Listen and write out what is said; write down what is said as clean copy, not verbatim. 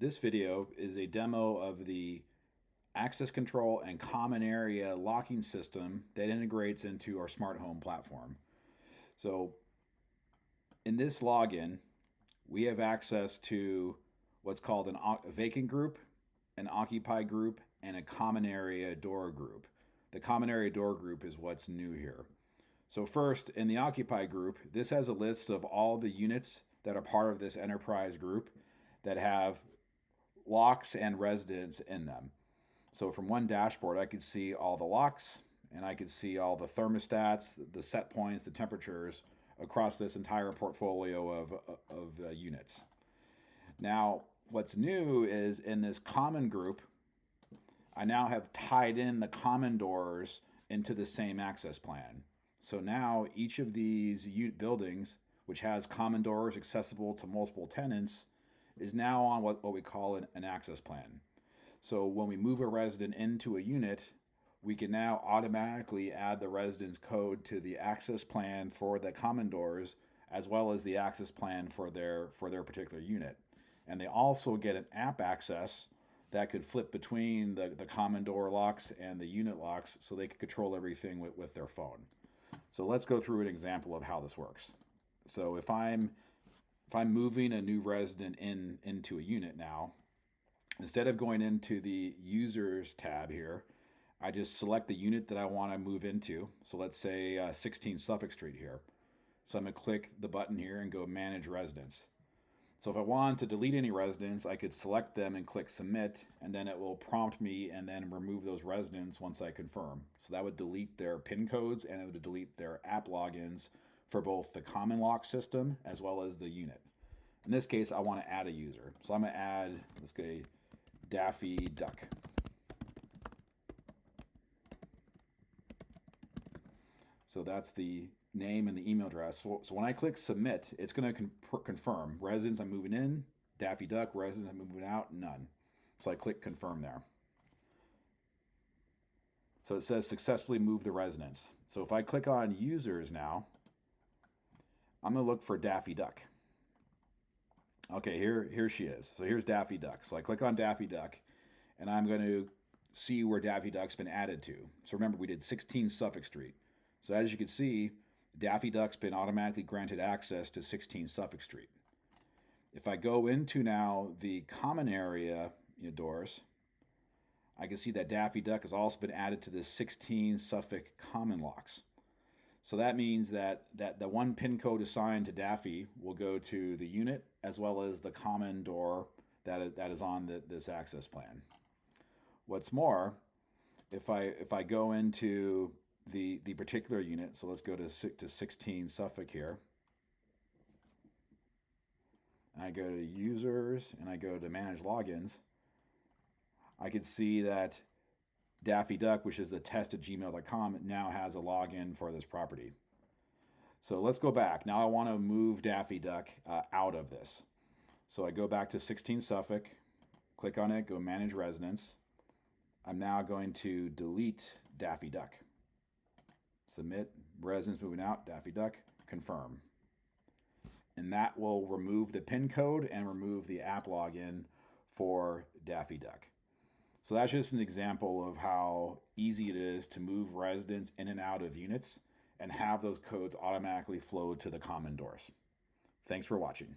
This video is a demo of the access control and common area locking system that integrates into our smart home platform. So in this login, we have access to what's called a vacant group, an occupy group, and a common area door group. The common area door group is what's new here. So first, in the occupy group, this has a list of all the units that are part of this enterprise group that have locks and residents in them. So from one dashboard, I could see all the locks and I could see all the thermostats, the set points, the temperatures across this entire portfolio of units. Now, what's new is in this common group, I now have tied in the common doors into the same access plan. So now each of these buildings, which has common doors accessible to multiple tenants, is now on what we call an access plan. So when we move a resident into a unit, we can now automatically add the resident's code to the access plan for the common doors, as well as the access plan for their particular unit. And they also get an app access that could flip between the common door locks and the unit locks, so they could control everything with their phone. So let's go through an example of how this works. So if I'm moving a new resident into a unit now, instead of going into the users tab here, I just select the unit that I want to move into. So let's say 16 Suffolk Street here. So I'm going to click the button here and go manage residents. So if I want to delete any residents, I could select them and click submit, and then it will prompt me and then remove those residents once I confirm. So that would delete their PIN codes and it would delete their app logins for both the common lock system as well as the unit. In this case, I want to add a user. So I'm going to add, let's go Daffy Duck. So that's the name and the email address. So when I click submit, it's going to confirm residents I'm moving in, Daffy Duck, residents I'm moving out, none. So I click confirm there. So it says successfully move the residents. So if I click on users now, I'm going to look for Daffy Duck. Okay, here she is. So here's Daffy Duck. So I click on Daffy Duck, and I'm going to see where Daffy Duck's been added to. So remember, we did 16 Suffolk Street. So as you can see, Daffy Duck's been automatically granted access to 16 Suffolk Street. If I go into now the common area doors, I can see that Daffy Duck has also been added to the 16 Suffolk common locks. So that means that the one PIN code assigned to Daffy will go to the unit as well as the common door that is on this access plan. What's more, if I go into the particular unit, so let's go to 16 Suffolk here. And I go to users and I go to manage logins. I can see that Daffy Duck, which is the test@gmail.com, now has a login for this property. So let's go back. Now I want to move Daffy Duck out of this. So I go back to 16 Suffolk, click on it, go manage residents. I'm now going to delete Daffy Duck. Submit, residents moving out, Daffy Duck, confirm. And that will remove the PIN code and remove the app login for Daffy Duck. So that's just an example of how easy it is to move residents in and out of units and have those codes automatically flow to the common doors. Thanks for watching.